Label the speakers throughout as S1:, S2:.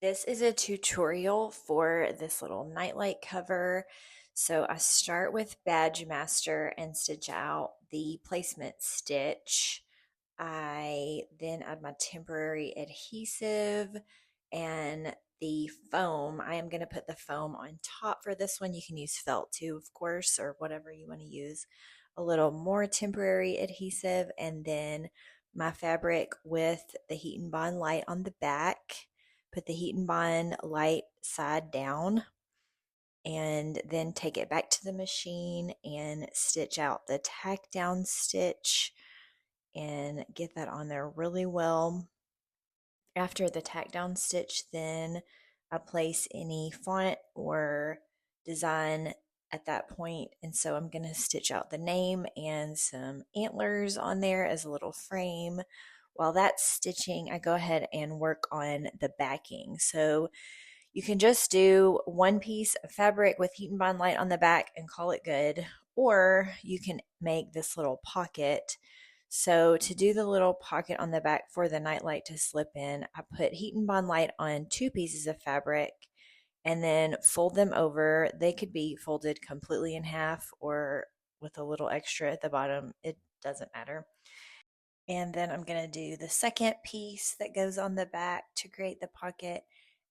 S1: This is a tutorial for this little nightlight cover. So I start with Badge Master and stitch out the placement stitch. I then add my temporary adhesive and the foam. I am going to put the foam on top for this one. You can use felt too, of course, or whatever you want to use. A little more temporary adhesive, and then my fabric with the Heat and Bond light on the back. Put the Heat and Bond light side down and then take it back to the machine and stitch out the tack down stitch and get that on there really well. After the tack down stitch, then I place any font or design at that point. And so I'm going to stitch out the name and some antlers on there as a little frame. While that's stitching, I go ahead and work on the backing. So you can just do one piece of fabric with Heat and Bond light on the back and call it good, or you can make this little pocket. So to do the little pocket on the back for the nightlight to slip in, I put Heat and Bond light on two pieces of fabric and then fold them over. They could be folded completely in half or with a little extra at the bottom. It doesn't matter. And then I'm going to do the second piece that goes on the back to create the pocket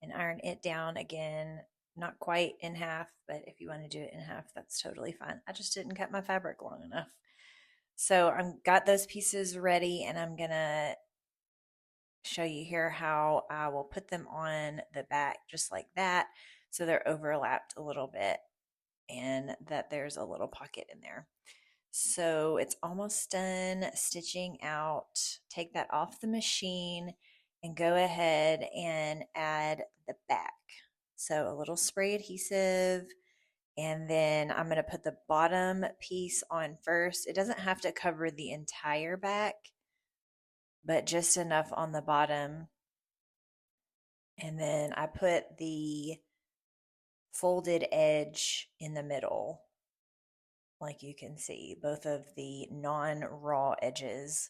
S1: and iron it down again, not quite in half, but if you want to do it in half, that's totally fine. I just didn't cut my fabric long enough. So I've got those pieces ready and I'm going to show you here how I will put them on the back just like that. So they're overlapped a little bit and that there's a little pocket in there. So it's almost done stitching out. Take that off the machine and go ahead and add the back. So a little spray adhesive, and then I'm going to put the bottom piece on first. It doesn't have to cover the entire back, but just enough on the bottom. And then I put the folded edge in the middle, like you can see, both of the non-raw edges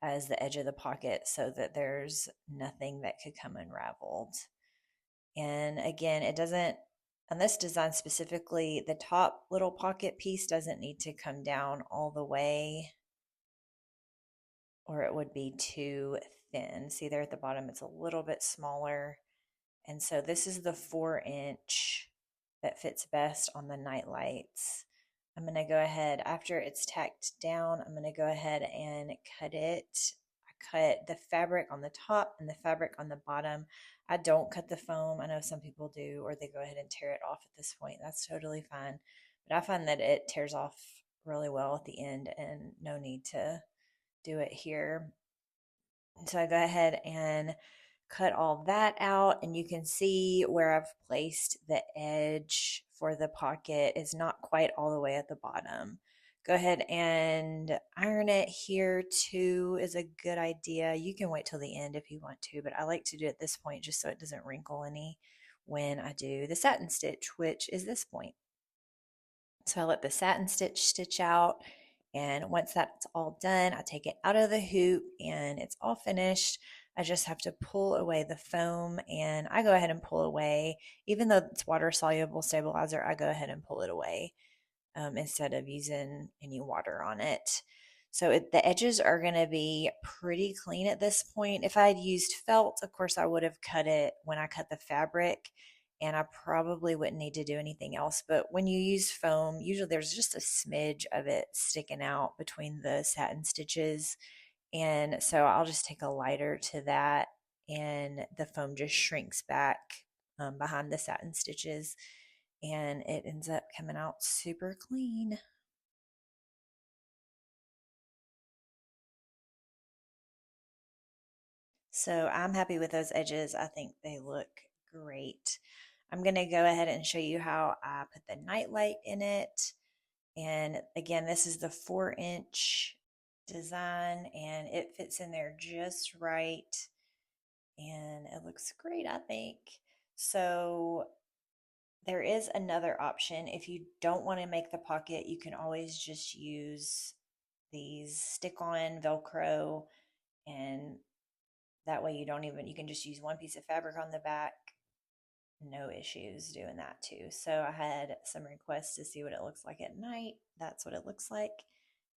S1: as the edge of the pocket so that there's nothing that could come unraveled. And again, it doesn't, on this design specifically, the top little pocket piece doesn't need to come down all the way or it would be too thin. See there at the bottom, it's a little bit smaller. And so this is the 4-inch that fits best on the night lights. I'm going to go ahead, after it's tacked down, I'm going to go ahead and cut it. I cut the fabric on the top and the fabric on the bottom. I don't cut the foam. I know some people do, or they go ahead and tear it off at this point. That's totally fine. But I find that it tears off really well at the end and no need to do it here. So I go ahead and cut all that out, and you can see where I've placed the edge for the pocket is not quite all the way at the bottom. Go ahead and iron it here too is a good idea. You can wait till the end if you want to, but I like to do it at this point just so it doesn't wrinkle any when I do the satin stitch, which is this point. So I let the satin stitch out. And once that's all done, I take it out of the hoop and it's all finished. I just have to pull away the foam and I go ahead and pull away. Even though it's water soluble stabilizer, I go ahead and pull it away instead of using any water on it. So the edges are going to be pretty clean at this point. If I had used felt, of course, I would have cut it when I cut the fabric and I probably wouldn't need to do anything else. But when you use foam, usually there's just a smidge of it sticking out between the satin stitches. And so I'll just take a lighter to that and the foam just shrinks back behind the satin stitches and it ends up coming out super clean. So I'm happy with those edges. I think they look great. I'm going to go ahead and show you how I put the nightlight in it. And again, this is the 4-inch design and it fits in there just right. And it looks great, I think. So there is another option. If you don't want to make the pocket, you can always just use these stick-on Velcro and That way you can just use one piece of fabric on the back, no issues doing that too. So I had some requests to see what it looks like at night. That's what it looks like.